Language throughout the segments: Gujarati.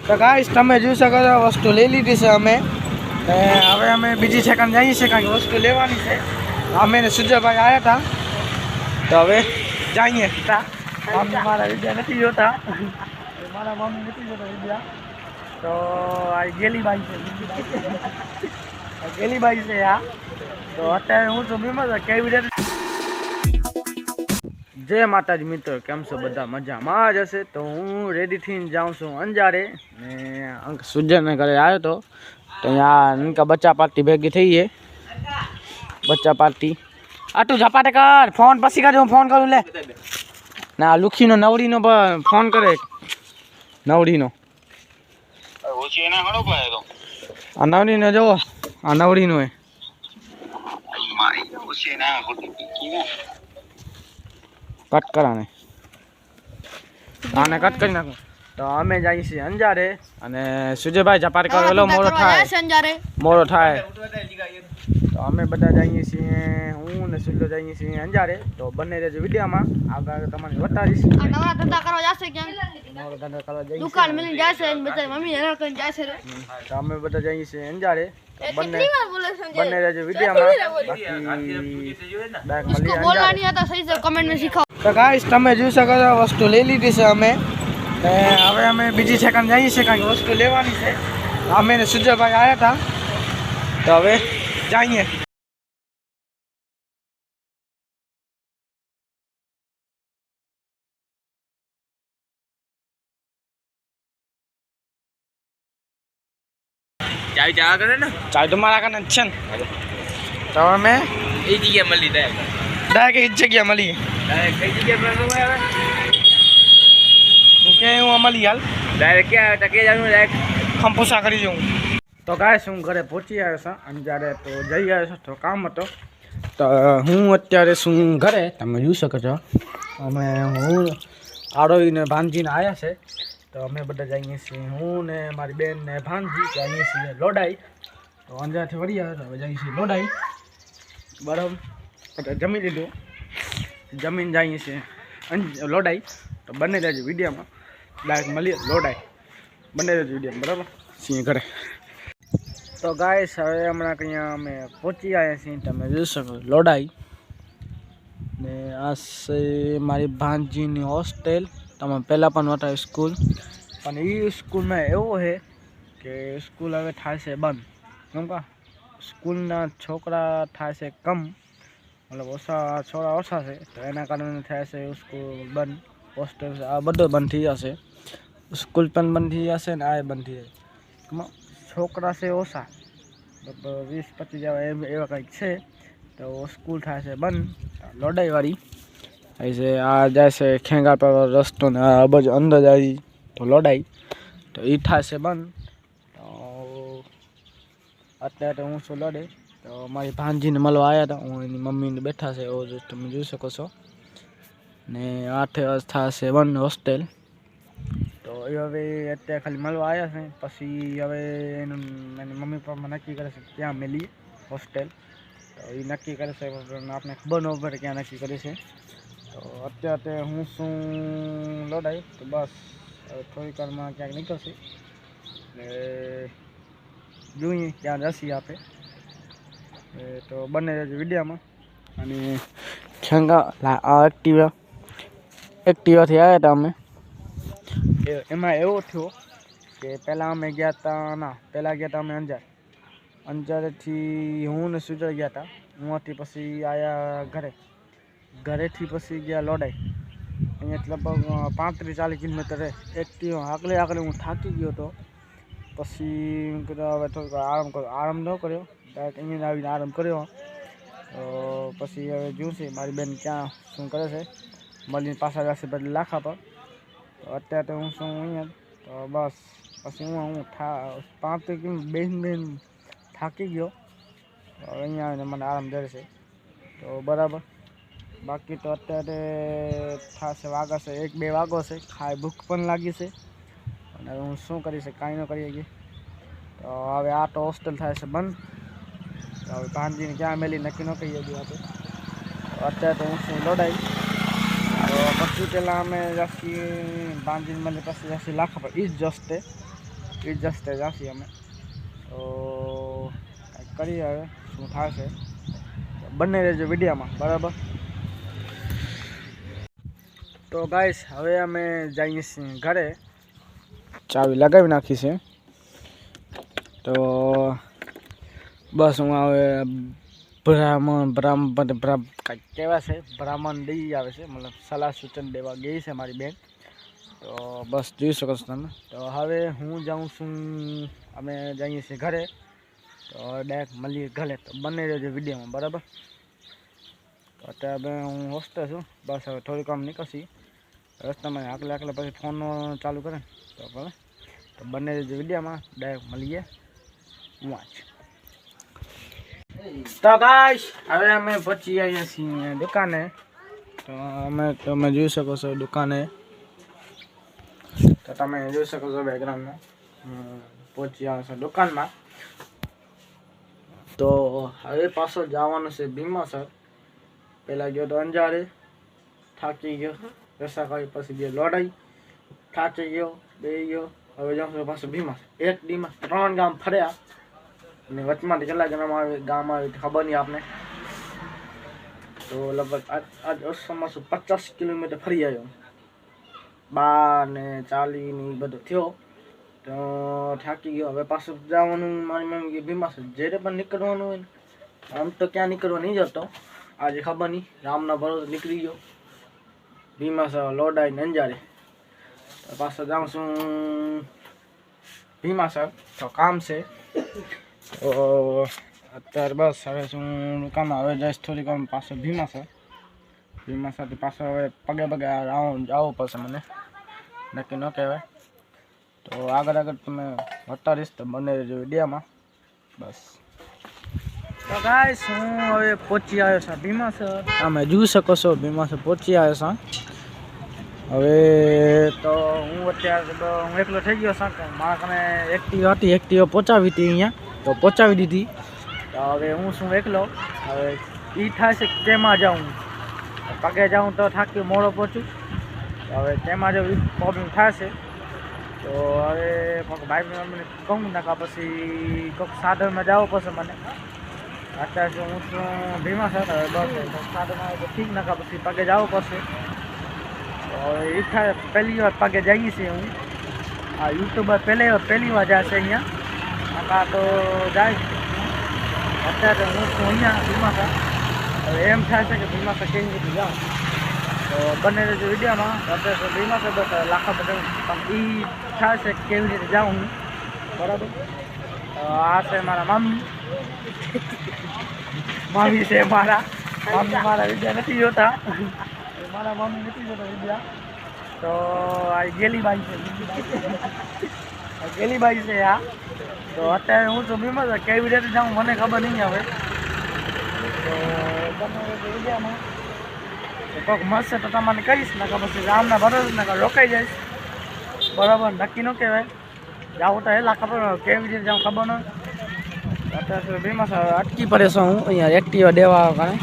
તો ગાઈસ તમે જોઈ શકો છો વસ્તુ લઈ લીધી છે અમે. હવે અમે બીજી સેકન્ડ જઈએ છીએ કારણ કે વસ્તુ લેવાની છે. અમે ને સુજયભાઈ આવ્યા હતા તો હવે જઈએ. મમ્મી મારા વિદ્યા નથી જોતા, મારા મમ્મી નથી જોતા વિદ્યા. તો આ ગેલીબાઈ છે, ગેલીબાઈ છે આ. તો અત્યારે હું તો બીમાર છું. કેવી રીતે? જય માતાજી મિત્રો, કેમ છો બધા? મજામાં જ હશે. તો હું રેડી થઈને જાઉં છું અંજારે ને અંક સુજયને ઘરે આવ્યો તો અહીંયા નનકા બચ્ચા પાર્ટી ભેગી થઈ છે. બચ્ચા પાર્ટી આટલું ઝપાટે કર. ફોન પછી કરજો, હું ફોન કરું. લે ના લુખીનો નવડીનો ફોન કરે. નવડીનો આ નવડીનો જોવો, આ નવડીનો હે. કટ કરાને આને કટ કરી નાખું. તો અમે જઈએ છીએ અંજારે અને સુજયભાઈ ઝપાટ કરો. મોડો થાય, મોડો થાય. તો અમે બધા જઈએ છીએ, હું ને સુલ્લો જઈએ છીએ અંજારે. તો બંને રહેજો વિડીયોમાં, આગળ તમને બતાવીશ. નવરા ધંધા કરવા જશે ક્યાં? નવરા ધંધા કરવા જઈએ, દુકાન મિલી જશે ને બધા મમ્મી હેરાન કરીને જશે. તો અમે બધા જઈએ છીએ અંજારે. બંને રહેજો વિડીયોમાં. બાકી બોલવાની હતા સહી છે, કમેન્ટ માં શીખાવો. તો ગાઈસ તમે જોઈ શકો છો વસ્તુ લઈ લીધી છે અમે. હવે અમે બીજી સેકન્ડ જઈએ છીએ કારણ કે વસ્તુ લેવાની છે. અમે ને સુજયભાઈ આવ્યા હતા તો હવે જઈએ. ચાવી ચા કરે ને, ચાવી તો મારા કાને છે ને. તો અમે એ જગ્યા મળી ડાયરેક્ટ એ જગ્યા મળી. કઈ જગ્યા પર આવે? તું કે હું મળી હાલ ડાયરેક્ટ ક્યાં ટકે જવાનું? ડાયરેક્ટ ખંપુસા કરી જવું. તો ગાઈસ હું ઘરે પહોંચી આવ્યો છું અંજારે. તો જઈ આવ્યો છું, તો કામ હતો. તો હું અત્યારે શું ઘરે, તમે જોઈ શકો છો. હું આડોઈને ભાનજીને આવ્યા છે. તો અમે બધા જઈએ છીએ, હું ને મારી બેન ને ભાનજી જઈએ છીએ લોડાઈ. તો અંજારથી વળી આવ્યો તો હવે જઈએ છીએ લોડાઈ. બરાબર, એટલે જમી લીધું, જમીન જઈએ છીએ લોડાઈ. તો બંને રહેજો વિડીયોમાં, ડાયરેક્ટ મળીએ લોડાઈ. બંને રહેજો વિડીયોમાં, બરાબર છીએ ઘરે. તો ગાઈસ હવે હમણાં અહીંયા અમે પહોંચી આવ્યા છીએ, તમે જોઈ શકો લોડાઈ. ને આ છે મારી ભાનજીની હોસ્ટેલ. તમે પહેલાં પણ વટાવી સ્કૂલ, પણ એ સ્કૂલમાં એવું છે કે સ્કૂલ હવે થાય છે બંધ. કેમ કે સ્કૂલના છોકરા થાય છે કમ, મતલબ ઓછા છોકરા ઓછા છે. તો એના કારણે થાય છે સ્કૂલ બંધ, હોસ્ટેલ આ બધું બંધ થઈ જશે. સ્કૂલ પણ બંધ થઈ જશે ને આ બંધ થઈ જશે. છોકરા છે ઓછા, 20-25 જેવા એવા કંઈક છે. તો સ્કૂલ થાય છે બંધ. લોડાઈવાળી થાય છે, આ જાય છે ખેંગાર પર રસ્તો ને આ બાજુ અંદર જાય તો લોડાઈ. તો એ થાય છે બંધ. તો અત્યારે હું છું લોડે. તો મારી ભાનજીને મળવા આવ્યા હતા, હું એની મમ્મીને બેઠા છે એવો તમે જોઈ શકો છો. ને 8 વર્ષ થશે બંધ હોસ્ટેલ. તો એ હવે અત્યારે ખાલી મળવા આવ્યા છે. પછી હવે એનું એની મમ્મી પપ્પા નક્કી કરે છે ક્યાં મેલીએ હોસ્ટેલ. તો એ નક્કી કરે છે, આપણે ખબર ન પડે ક્યાં નક્કી કરે છે. તો અત્યારે હું શું લોડાઈ. તો બસ થોડીક વારમાં ક્યાંક નીકળશે ને જોઈએ ક્યાં જશી આપે. તો બંને રહેજો વિડીયોમાં. અને ખેંગા એક્ટિવાથી આવ્યા હતા અમે. એમાં એવો થયો કે પહેલાં અમે ગયા હતા અમે અંજારેથી હું ને સુજય ગયા હતા. હુંથી પછી આવ્યા ઘરેથી પછી ગયા લોડાઈ. અહીંયાથી લગભગ 35-40 કિલોમીટર રહે. એક્ટિવા આગળ હું થાકી ગયો હતો. પછી હવે થોડુંક આરામ ન કર્યો, ડાયરેક્ટ અહીંયા આવીને આરામ કર્યો. તો પછી હવે જોશે મારી બેન ક્યાં શું કરે છે. મળીને પાછા જશે બદલે લાખા પર. તો અત્યારે તો હું શું અહીંયા. તો બસ પછી હું 35 કિલોમીટર બેન થાકી ગયો. અહીંયા આવીને મને આરામ કરે છે. તો બરાબર. બાકી તો અત્યારે થશે વાગા છે 1-2 વાગો છે. ખાય ભૂખ પણ લાગી છે અને હું શું કરી છે કાંઈ ન કરી શકીએ. તો હવે આ તો હોસ્ટેલ થાય છે બંધ. તો હવે ભાનજીને ક્યાં મેલી નક્કી ન કહી શકીએ આપણે. અત્યારે તો હું શું લોડાઈ. તો પછી પહેલાં અમે જશી ભાનજીને મળે, પછી જશી લાખા પર. એ જ જસ્તે એ જ રસ્તે જઈશું અમે. તો કાંઈક કરીએ હવે શું થશે. બંને રહેજો વિડીયોમાં, બરાબર. તો ગાઈસ હવે અમે જઈએ છીએ ઘરે. ચાવી લગાવી નાખી છે. તો બસ હું હવે કાંઈક કહેવા છે, બ્રાહ્મણ દઈ આવે છે, મતલબ સલાહ સૂચન દેવા ગઈ છે મારી બેન. તો બસ જોઈ શકો છો તમે. તો હવે હું જાઉં છું, અમે જઈએ છીએ ઘરે. તો ડાયરેક્ટ મળીએ ઘરે. તો બંને રહેજો વિડીયોમાં, બરાબર. તો અત્યારે હું હોસ્ટેલ છું. બસ હવે થોડીક કામ નીકળશી રસ્તામાં આકલે પછી ફોન ચાલુ કરે તો ભલે. તો બંને રહેજો વિડીયોમાં, ડાયરેક્ટ મળીએ વાંચ. તો ગાઈસ હવે અમે પહોંચી આવ્યા છીએ દુકાને. તો તમે જોઈ શકો છો દુકાને. તો તમે જોઈ શકો છો બેકગ્રાઉન્ડમાં પહોંચી આવ્યા છો દુકાનમાં. તો હવે પાછો જવાનું છે ભીમાસર. પહેલાં ગયો તો અંજારે, થાકી ગયો, રસા કરી પછી ગયો લોડાઈ, થાકી ગયો, બે ગયો. હવે જાઉં છું પાછું ભીમાસર. એક દીમાં 3 ગામ ફર્યા અને વચમાંથી કેટલા ગામ આવે ખબર નહીં આપને. તો લગભગ આજ ઓછામાં ઓછું 50 કિલોમીટર ફરી આવ્યો. 12 ને 40 ને બધું થયો. તો થાકી ગયો. હવે પાછું જવાનું મારી મમ્મી કે ભીમાસર જ્યારે પણ નીકળવાનું હોય ને, આમ તો ક્યાં નીકળવા નહીં જતો. આજે ખબર નહીં રામના ભરોસે નીકળી ગયો ભીમાસર, લોડાઈ ને અંજારે. તો પાછો જાઉં છું ભીમાસર. તો કામ છે. તો અત્યારે બસ હવે શું દુકાનમાં હવે જઈશ થોડીક વાર પાછો ભીમાસરથી પાછો હવે પગે જવું પડશે મને, નક્કી ન કહેવાય. તો આગળ તમે બતાવીશ તો બને રહેજો વિડીયોમાં, બસ. તો ગાઈસ હું હવે પહોંચી આવ્યો છું ભીમાસર. તમે જોઈ શકો છો ભીમાસર પહોંચી આવ્યો છું. હવે તો હું અત્યારે હું એકલો થઈ ગયો છું. મારા કને એક્ટિવા હતી, એક્ટિવા પહોંચાવી હતી અહીંયા, તો પહોંચાવી દીધી. તો હવે હું શું એકલો. હવે એ થાય છે કેમાં જાઉં, પગે જાઉં તો થાકી મોડો પહોંચું. તો હવે કેમાં જાઉં એ પ્રોબ્લેમ થાય છે. તો હવે કોઈક ભાઈ મને કહું નાખા પછી કોઈક સાધનમાં જવું પડશે મને. અત્યારે હું શું ભીમાસર. હવે બસ સાધન આવે તો ઠીક નાખા પછી પગે જવું પડશે. તો હવે એ થાય પહેલી વાર પગે જઈએ છીએ હું. આ યુટ્યુબર પહેલી વાર જશે અહીંયા. આખા તો જાય. અત્યારે હું છું અહીંયા ભીમાસર. હવે એમ થાય છે કે ભીમાસર કેવી રીતે જાઉં. તો બંને રહેજો વિડીયોમાં. અત્યારે ભીમાસર બસ લાખા બધા પણ એ થાય છે કેવી રીતે જાઉં હું, બરાબર. આ છે મારા મામી છે મારા વિડીયો નથી જોતા. મારા મમ્મી નથી જોતા વિડીયા. તો આ ગેલીબાઈ છે આ. તો અત્યારે હું તો ભીમાસર કેવી રીતે જાઉં મને ખબર નહીં આવે. તો તમે વિડીયોમાં કોઈક મળશે તો તમને કહીશ, નકર પછી રામના ભરોસે નકર રોકાઈ જઈશ, બરાબર. નક્કી ન કહેવાય. જાઉં તો એલા ખબર કેવી રીતે જાઉં ખબર ન. અત્યારે ભીમાસર અટકી પડે છે હું અહીંયા એક્ટિવા દેવા કારણે.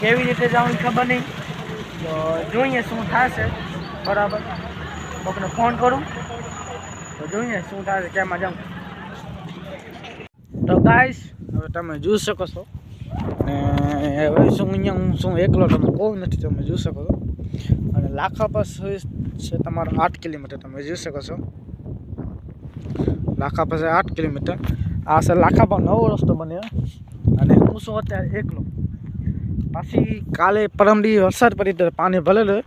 કેવી રીતે જાઉં ખબર નહીં. તો જોઈએ શું થશે, બરાબર. કોકને ફોન કરું તો જોઈએ શું થાય છે, કેમાં જાઉં. તો ગાઈસ હવે તમે જોઈ શકો છો. અને હવે શું અહીંયા હું શું એકલો તમે કોઈ નથી, તમે જોઈ શકો છો. અને લાખા પાસ છે તમારો 8 કિલોમીટર, તમે જોઈ શકો છો. લાખા પાસે 8 કિલોમીટર. આ સર લાખા પર નવો રસ્તો બન્યો. અને હું શું અત્યારે એકલો. પાછી કાલે પરમદી વરસાદ પડી તો પાણી ભરેલું.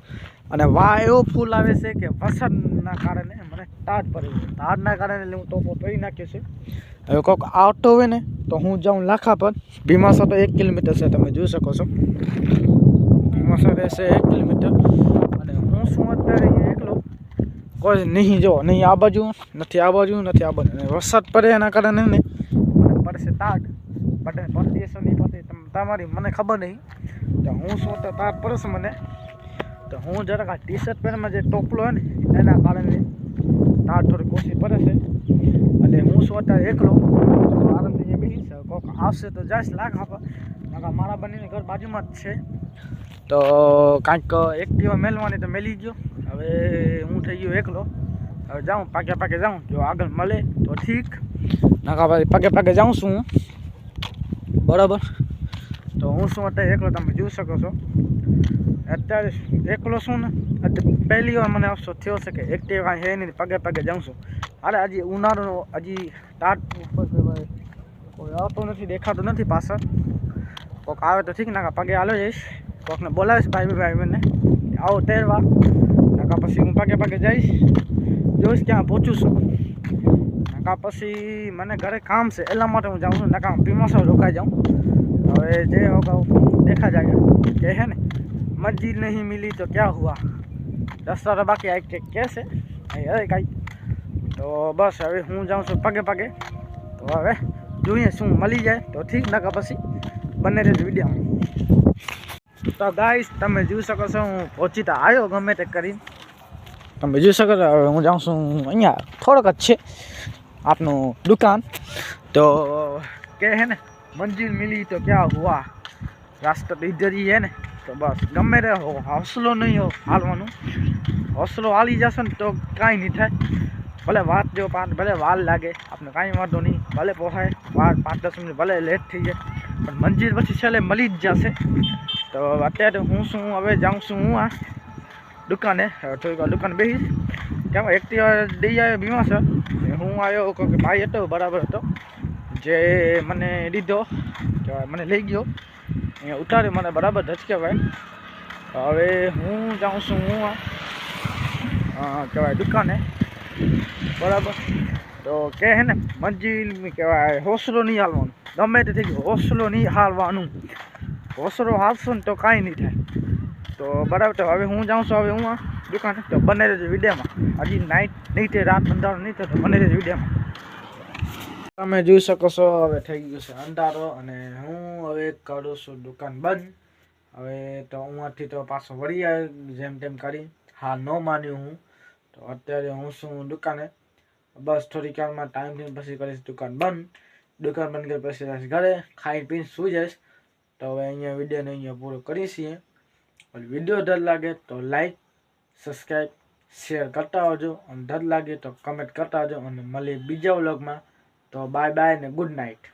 અને વાહ એવો ફૂલ આવે છે કે વરસાદના કારણે મને ટાઢ પડે છે. ટાઢના કારણે હું ટોપો પહેરી નાખ્યો છે. હવે કોઈક આવતો હોય ને તો હું જાઉં લાખા પર. ભીમાસર તો 1 કિલોમીટર છે, તમે જોઈ શકો છો. ભીમાસર રહેશે 1 કિલોમીટર. અને હું શું અત્યારે એકલો, કોઈ નહીં જો નહીં આ બાજુ નથી, આ બાજુ નથી, આ બાજુ. અને વરસાદ પડે એના કારણે ને મને પડશે ટાઢ. પડતી હશે નહીં પડતી તમારી મને ખબર નહીં. તો હું શું તો ટાઢ પડશે મને. તો હું જરાક આ ટી શર્ટ પહેરમાં જે ટોપલો હોય ને એના કારણે ટાઢ થોડી ઓછી પડે છે. એટલે હું શું અત્યારે એકલો આરામથી બેસીશ. કોઈક આવશે તો જઈશ લાખા પર. મારા બંનેની ઘર બાજુમાં જ છે. તો કાંઈક એક્ટિવા મેળવાની તો મેલી ગયો. હવે હું થઈ ગયો એકલો. હવે જાઉં પાકે જાઉં, જો આગળ મળે તો ઠીક, નકા ભાઈ પાકે જાઉં છું હું, બરાબર. તો હું શું અત્યારે એકલો, તમે જોઈ શકો છો અત્યારે એકલો છું ને. પહેલી વાર મને અફસોસ થયો છે કે એક્ટિવા છે નહીં, પાકે જાઉં છું. અરે હજી ઉનાળો હજી સ્ટાર્ટ કોઈ આવતો નથી, દેખાતો નથી પાછળ. કોઈક આવે તો ઠીક, નાકા પગે હાલો જઈશ, કોઈકને બોલાવીશ ભાઈ મને આવો તેરવા, નાકા પછી હું પગે જઈશ, જોઈશ ક્યાં પહોંચું છું. નાકા પછી મને ઘરે કામ છે એટલા માટે હું જાઉં છું, નાકા હું પીમાસા રોકાઈ જાઉં. હવે જે હોગા દેખા જાય કે હે ને, મસ્જિદ નહીં મિલી તો ક્યાં હુઆ, રસ્તા તો બાકી આવી કહેશે અરે કાંઈ. તો બસ હવે હું જાઉં છું પગે. તો હવે જોઈએ શું મળી જાય તો ઠીક, નકા પછી બંને જ વિડીયોમાં. તો ગાઈસ તમે જોઈ શકો છો હું પહોંચી તો આવ્યો ગમે તે કરીને, તમે જોઈ શકો છો. હવે હું જાઉં છું અહીંયા થોડોક જ છે આપનું દુકાન. તો કે હે ને મંજિલ મિલી તો ક્યાં હુઆ, રાસ્તો તો ઇધર હી હે ને. તો બસ ગમે તે હौसलो નહીં હો હાલવાનું, હौसलो હાલી જશો ને તો કાંઈ નહીં થાય. ભલે વાત જો ભલે વાર લાગે, આપણે કાંઈ વાંધો નહીં, ભલે પહોંચાય વાર 5-10 મિનિટ ભલે લેટ થઈ જાય, પણ મંજિલ પછી છેલ્લે મળી જ જશે. તો અત્યારે હું શું હવે જાઉં છું હું આ દુકાને, થોડીક વાર દુકાન બેસીશ. કેમ એક્ટિવા દઈ આવ્યો બીમા સર, હું આવ્યો કે ભાઈ હતો બરાબર હતો જે મને લીધો, કહેવાય મને લઈ ગયો અહીંયા ઉતાર્યો, મને બરાબર ધચકે ભાઈ. હવે હું જાઉં છું હું આ કહેવાય દુકાને, બરાબર. તો કે હે ને મંજિલ કહેવાય હौसलो નહીં હાલવાનું, ગમે તે થઈ ગયું હौसलो નહીં હાલવાનું, હौसलो હાલશો ને તો કાંઈ નહીં થાય. તો બરાબર. તો હવે હું જાઉં છું હવે હું આ દુકાને, તો બને રહેજો વિડીયોમાં. હજી નાઇટ નહીં તે રાત અંધારો નહીં થતો, બને રહેજો વિડીયોમાં. તમે જોઈ શકો છો હવે થઈ ગયું છે અંધારો અને હું હવે કરું છું દુકાન બંધ. હવે તો અહીંયાથી તો પાછો વળી આવ્યો જેમ તેમ કરી, હા ન માન્યું હું. તો અત્યારે હું શું દુકાને, બસ થોડીક વારમાં ટાઈમથી પછી કરીશ દુકાન બંધ. દુકાન બંધ કરી પછી જઈશ ઘરે, ખાઈ પીને સૂઈ જઈશ. તો હવે અહીંયા વિડીયોને અહીંયા પૂરો કરી છીએ. વિડીયો ડર લાગે તો લાઈક, સબસ્ક્રાઈબ, શેર કરતા આવજો, અને ડર લાગે તો કમેન્ટ કરતા આવજો. અને મળીએ બીજા વ્લોગમાં. તો બાય ને ગુડ નાઇટ.